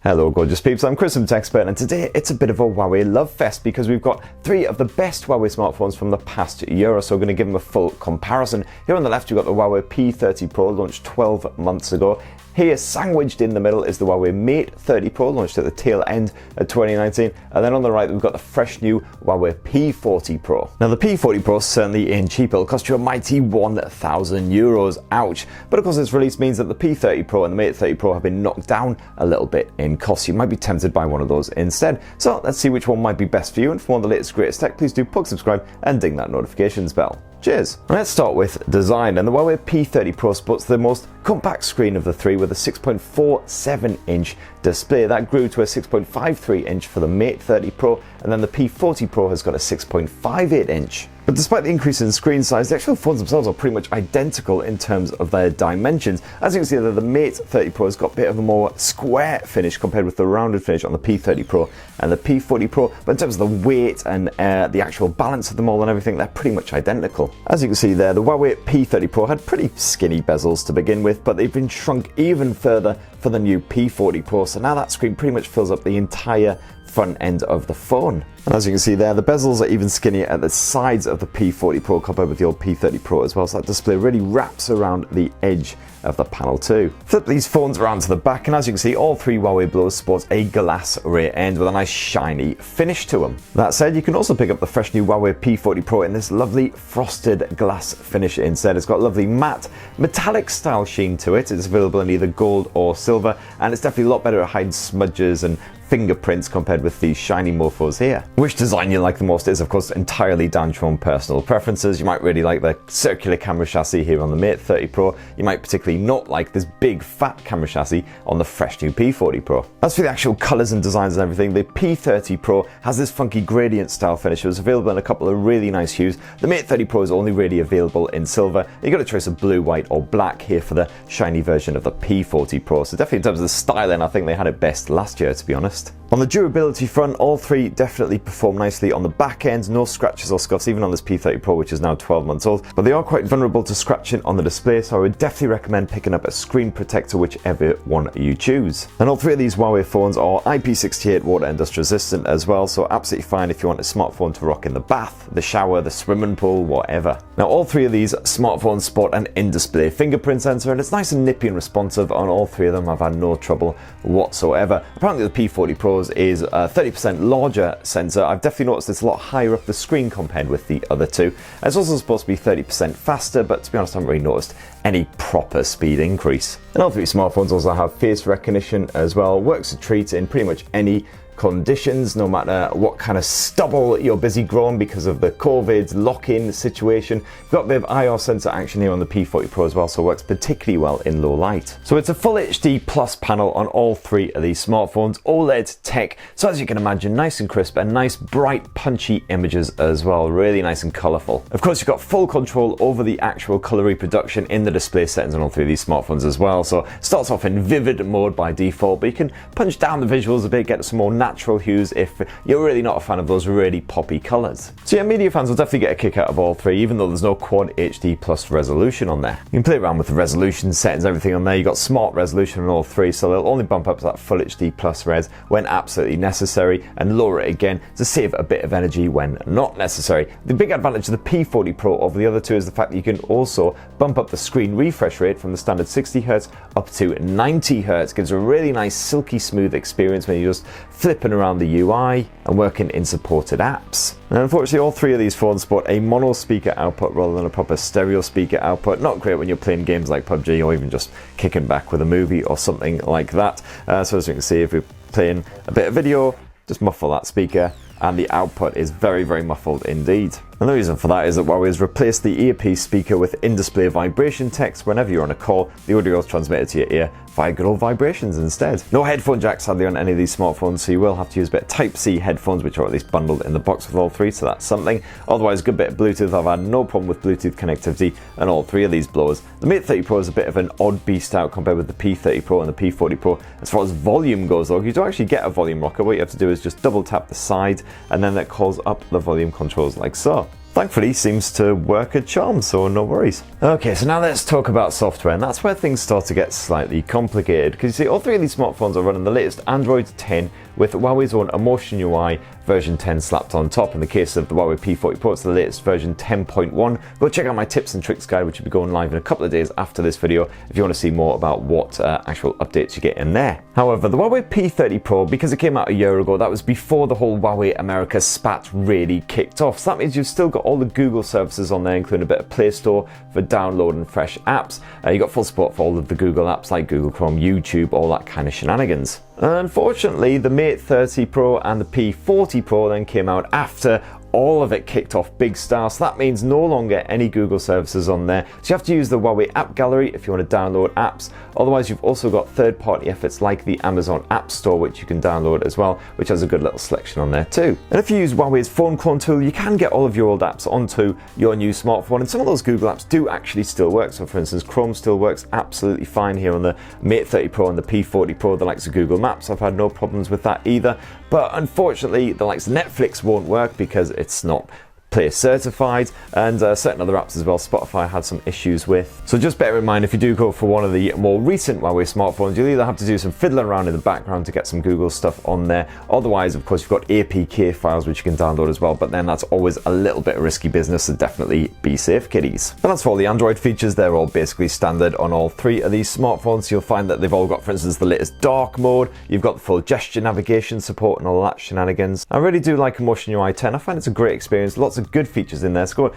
Hello gorgeous peeps, I'm Chris from TechSpert, and today it's a bit of a Huawei love fest because we've got three of the best Huawei smartphones from the past year or so. We're going to give them a full comparison. Here on the left you've got the Huawei P30 Pro, launched 12 months ago. Here, sandwiched in the middle, is the Huawei Mate 30 Pro, launched at the tail end of 2019. And then on the right, we've got the fresh new Huawei P40 Pro. Now, the P40 Pro certainly ain't cheap. It'll cost you a mighty €1,000. Ouch. But of course, its release means that the P30 Pro and the Mate 30 Pro have been knocked down a little bit in cost. You might be tempted by one of those instead. So let's see which one might be best for you. And for more of the latest, greatest tech, please do plug subscribe and ding that notifications bell. Cheers! Let's start with design, and the Huawei P30 Pro sports the most compact screen of the three with a 6.47-inch display. That grew to a 6.53-inch for the Mate 30 Pro, and then the P40 Pro has got a 6.58-inch. But despite the increase in screen size, the actual phones themselves are pretty much identical in terms of their dimensions. As you can see, the Mate 30 Pro has got a bit of a more square finish compared with the rounded finish on the P30 Pro and the P40 Pro. But in terms of the weight and the actual balance of them all and everything, they're pretty much identical. As you can see there, the Huawei P30 Pro had pretty skinny bezels to begin with, but they've been shrunk even further for the new P40 Pro. So now that screen pretty much fills up the entire front end of the phone. And as you can see there, the bezels are even skinnier at the sides of the P40 Pro compared with the old P30 Pro as well, so that display really wraps around the edge of the panel too. Flip these phones around to the back, and as you can see, all three Huawei blows sport a glass rear end with a nice shiny finish to them. That said, you can also pick up the fresh new Huawei P40 Pro in this lovely frosted glass finish instead. It's got lovely matte metallic style sheen to it. It's available in either gold or silver, and it's definitely a lot better at hiding smudges and fingerprints compared with these shiny mofos here. Which design you like the most is of course entirely down to your own personal preferences. You might really like the circular camera chassis here on the Mate 30 Pro. You might particularly not like this big fat camera chassis on the fresh new P40 Pro. As for the actual colours and designs and everything, the P30 Pro has this funky gradient style finish. It was available in a couple of really nice hues. The Mate 30 Pro is only really available in silver. You got a choice of blue, white or black here for the shiny version of the P40 Pro. So definitely in terms of the styling, I think they had it best last year, to be honest. On the durability front, all three definitely perform nicely on the back end. No scratches or scuffs, even on this P30 Pro, which is now 12 months old. But they are quite vulnerable to scratching on the display, so I would definitely recommend picking up a screen protector, whichever one you choose. And all three of these Huawei phones are IP68 water and dust resistant as well, so absolutely fine if you want a smartphone to rock in the bath, the shower, the swimming pool, whatever. Now, all three of these smartphones sport an in-display fingerprint sensor, and it's nice and nippy and responsive on all three of them. I've had no trouble whatsoever. Apparently, the P40 Pro's is a 30% larger sensor. I've definitely noticed it's a lot higher up the screen compared with the other two. And it's also supposed to be 30% faster, but to be honest, I haven't really noticed any proper speed increase. And all three smartphones also have face recognition as well. Works a treat in pretty much any conditions, no matter what kind of stubble you're busy growing because of the COVID lock-in situation. You've got a bit of IR sensor action here on the P40 Pro as well, so it works particularly well in low light. So it's a full HD plus panel on all three of these smartphones, OLED tech, so as you can imagine, nice and crisp and nice bright punchy images as well, really nice and colourful. Of course, you've got full control over the actual colour reproduction in the display settings on all three of these smartphones as well. So it starts off in vivid mode by default, but you can punch down the visuals a bit, get some more natural hues if you're really not a fan of those really poppy colours. So yeah, media fans will definitely get a kick out of all three, even though there's no Quad HD Plus resolution on there. You can play around with the resolution settings, everything on there. You've got smart resolution on all three, so they'll only bump up to that full HD Plus res when absolutely necessary, and lower it again to save a bit of energy when not necessary. The big advantage of the P40 Pro over the other two is the fact that you can also bump up the screen refresh rate from the standard 60Hz up to 90Hz. Gives a really nice silky smooth experience when you're just flipping around the UI and working in supported apps. And unfortunately, all three of these phones sport a mono speaker output rather than a proper stereo speaker output. Not great when you're playing games like PUBG or even just kicking back with a movie or something like that. So as you can see, if we're playing a bit of video, just muffle that speaker and the output is very, very muffled indeed. And the reason for that is that Huawei has replaced the earpiece speaker with in-display vibration text. Whenever you're on a call, the audio is transmitted to your ear via good old vibrations instead. No headphone jack sadly on any of these smartphones, so you will have to use a bit of Type-C headphones, which are at least bundled in the box with all three, so that's something. Otherwise, a good bit of Bluetooth. I've had no problem with Bluetooth connectivity on all three of these blowers. The Mate 30 Pro is a bit of an odd beast out compared with the P30 Pro and the P40 Pro. As far as volume goes though, you don't actually get a volume rocker. What you have to do is just double tap the side, and then that calls up the volume controls like so. thankfully seems to work a charm, so no worries. Okay, so now let's talk about software, and that's where things start to get slightly complicated, because you see all three of these smartphones are running the latest Android 10 with Huawei's own EMUI version 10 slapped on top. In the case of the Huawei P40 Pro, it's the latest version 10.1. Go check out my tips and tricks guide, which will be going live in a couple of days after this video if you want to see more about what actual updates you get in there. However, the Huawei P30 Pro, because it came out a year ago, that was before the whole Huawei America spat really kicked off. So that means you've still got all the Google services on there, including a bit of Play Store for downloading fresh apps. You got full support for all of the Google apps like Google Chrome, YouTube, all that kind of shenanigans. Unfortunately, the Mate 30 Pro and the P40 Pro then came out after all of it kicked off big style, so that means no longer any Google services on there. So you have to use the Huawei App Gallery if you want to download apps. Otherwise, you've also got third-party efforts like the Amazon App Store, which you can download as well, which has a good little selection on there too. And if you use Huawei's phone clone tool, you can get all of your old apps onto your new smartphone, and some of those Google apps do actually still work. So for instance, Chrome still works absolutely fine here on the Mate 30 Pro and the P40 Pro, the likes of Google Maps. I've had no problems with that either. But unfortunately, the likes of Netflix won't work because it's not Play certified, and certain other apps as well Spotify had some issues with. So just bear in mind, if you do go for one of the more recent Huawei smartphones, you'll either have to do some fiddling around in the background to get some Google stuff on there. Otherwise, of course, you've got APK files which you can download as well, but then that's always a little bit of risky business, so definitely be safe, kiddies. And that's for all the Android features. They're all basically standard on all three of these smartphones. So you'll find that they've all got, for instance, the latest dark mode. You've got the full gesture navigation support and all that shenanigans. I really do like EMUI 10. I find it's a great experience. Lots of good features in there. So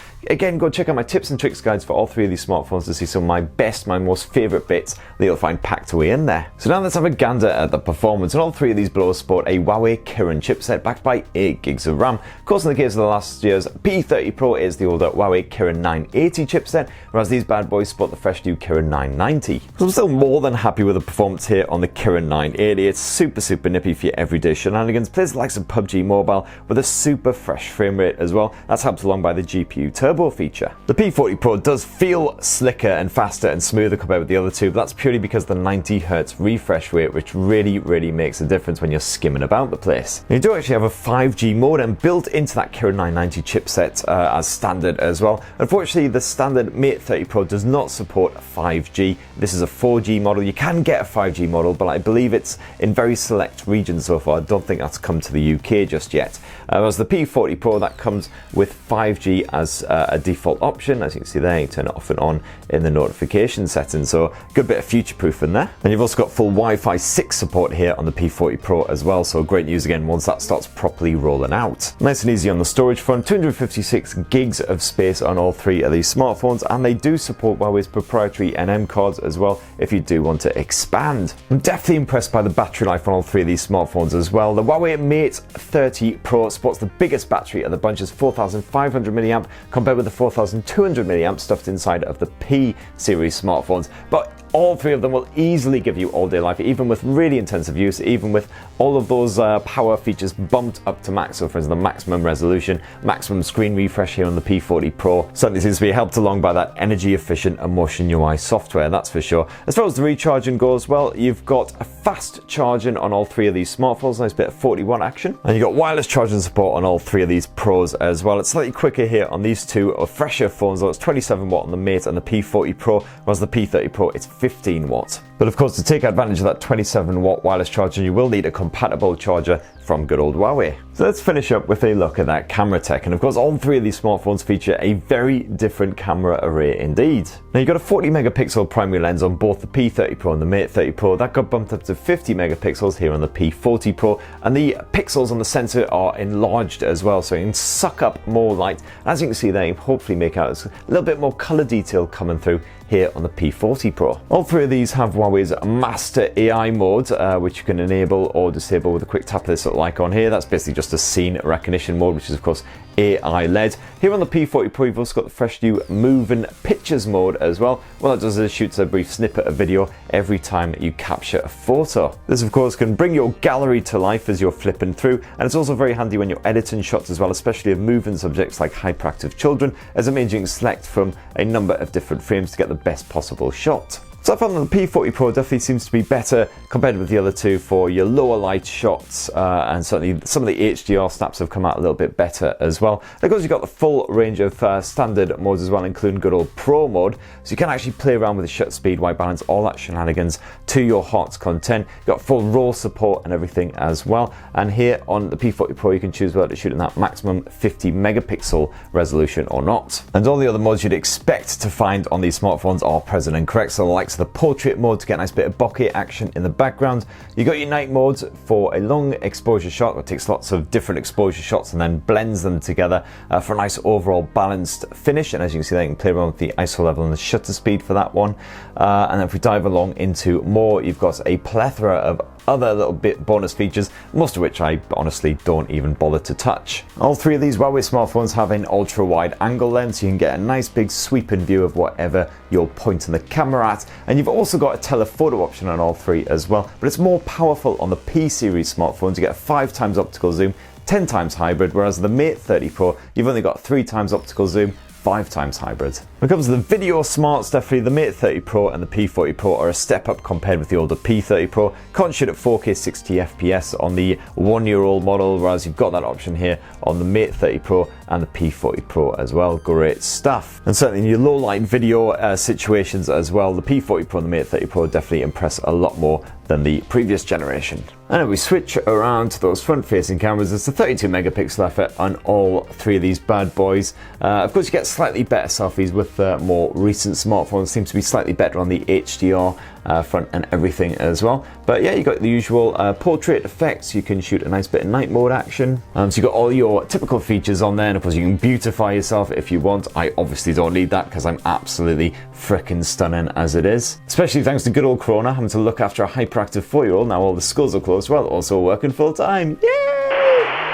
go check out my tips and tricks guides for all three of these smartphones to see some of my most favorite bits that you'll find packed away in there. So now let's have a gander at the performance. And all three of these blowers sport a Huawei Kirin chipset backed by 8 gigs of RAM. Of course, in the case of the last year's P30 Pro, is the older Huawei Kirin 980 chipset, whereas these bad boys sport the fresh new Kirin 990. So I'm still more than happy with the performance here on the Kirin 980. It's super nippy for your everyday shenanigans. Plays the likes of PUBG Mobile with a super fresh frame rate as well. That's helped along by the GPU turbo feature. The P40 Pro does feel slicker and faster and smoother compared with the other two, but that's purely because of the 90Hz refresh rate, which really makes a difference when you're skimming about the place. And you do actually have a 5G modem built into that Kirin 990 chipset as standard as well. Unfortunately, the standard Mate 30 Pro does not support 5G. This is a 4G model. You can get a 5G model, but I believe it's in very select regions so far. I don't think that's come to the UK just yet. Whereas the P40 Pro, that comes with 5G as a default option. As you can see there, you turn it off and on in the notification settings, so good bit of future-proof in there. And you've also got full Wi-Fi 6 support here on the P40 Pro as well, so great news again once that starts properly rolling out. Nice and easy on the storage front, 256 gigs of space on all three of these smartphones, and they do support Huawei's proprietary NM cards as well if you do want to expand. I'm definitely impressed by the battery life on all three of these smartphones as well. The Huawei Mate 30 Pro sports the biggest battery of the bunch, is 4,500 mAh compared with the 4,200 mAh stuffed inside of the P series smartphones. But all three of them will easily give you all-day life, even with really intensive use, even with all of those power features bumped up to max. So for instance, the maximum resolution, maximum screen refresh here on the P40 Pro certainly seems to be helped along by that energy-efficient EMUI software, that's for sure. As far as the recharging goes, well, you've got a fast charging on all three of these smartphones, nice bit of 40-watt action, and you've got wireless charging support on all three of these Pros as well. It's slightly quicker here on these two fresher phones, though. It's 27 watt on the Mate and the P40 Pro, whereas the P30 Pro, it's 15 watts. But of course, to take advantage of that 27 watt wireless charger, you will need a compatible charger from good old Huawei. So let's finish up with a look at that camera tech. And of course, all three of these smartphones feature a very different camera array indeed. Now, you've got a 40 megapixel primary lens on both the P30 Pro and the Mate 30 Pro. That got bumped up to 50 megapixels here on the P40 Pro. And the pixels on the sensor are enlarged as well, so you can suck up more light. As you can see there, you hopefully make out a little bit more color detail coming through here on the P40 Pro. All three of these have Huawei's Master AI mode, which you can enable or disable with a quick tap of this little icon here. That's basically just a scene recognition mode, which is of course AI led. Here on the P40 Pro, you've also got the fresh new moving pictures mode as well. What that does is it shoots a brief snippet of video every time you capture a photo. This of course can bring your gallery to life as you're flipping through, and it's also very handy when you're editing shots as well, especially of moving subjects like hyperactive children, as it means you can select from a number of different frames to get the best possible shot. So I found that the P40 Pro definitely seems to be better compared with the other two for your lower light shots, and certainly some of the HDR snaps have come out a little bit better as well. And of course you've got the full range of standard modes as well, including good old Pro mode, so you can actually play around with the shutter speed, white balance, all that shenanigans to your heart's content. You've got full RAW support and everything as well, and here on the P40 Pro you can choose whether to shoot in that maximum 50 megapixel resolution or not. And all the other modes you'd expect to find on these smartphones are present and correct, so the likes of the portrait mode to get a nice bit of bokeh action in the background. You got your night modes for a long exposure shot that takes lots of different exposure shots and then blends them together for a nice overall balanced finish. And as you can see there, you can play around with the ISO level and the shutter speed for that one. And then if we dive along into more, you've got a plethora of other little bit bonus features, most of which I honestly don't even bother to touch. All three of these Huawei smartphones have an ultra wide angle lens, so you can get a nice big sweeping view of whatever you're pointing the camera at. And you've also got a telephoto option on all three as well, but it's more powerful on the P series smartphones. You get a 5x optical zoom, 10x hybrid, whereas the Mate 30 Pro, you've only got 3x optical zoom, 5x hybrid. When it comes to the video smarts, definitely the Mate 30 Pro and the P40 Pro are a step up compared with the older P30 Pro. Can't shoot at 4K 60 FPS on the 1-year-old model, whereas you've got that option here on the Mate 30 Pro and the P40 Pro as well. Great stuff. And certainly in your low light video situations as well, the P40 Pro and the Mate 30 Pro definitely impress a lot more than the previous generation. And if we switch around to those front-facing cameras, it's a 32 megapixel effort on all three of these bad boys. Of course, you get slightly better selfies with more recent smartphones. Seems to be slightly better on the HDR front and everything as well. But yeah, you got the usual portrait effects. You can shoot a nice bit of night mode action. So you got all your typical features on there, and of course you can beautify yourself if you want. I obviously don't need that because I'm absolutely freaking stunning as it is. Especially thanks to good old Corona, having to look after a hyperactive 4-year-old. Now all the schools are closed, well, also working full time. Yay!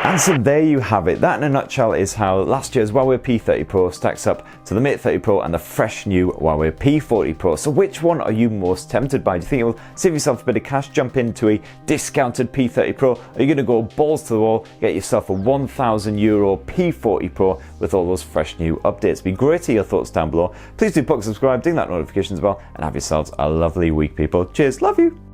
And so there you have it. That in a nutshell is how last year's Huawei P30 Pro stacks up to the Mate 30 Pro and the fresh new Huawei P40 Pro. So which one are you most tempted by? Do you think it will save yourself a bit of cash, jump into a discounted P30 Pro? Are you going to go balls to the wall, get yourself a €1,000 P40 Pro with all those fresh new updates? It'd be great to hear your thoughts down below. Please do subscribe, ding that notifications bell, and have yourselves a lovely week, people. Cheers, love you.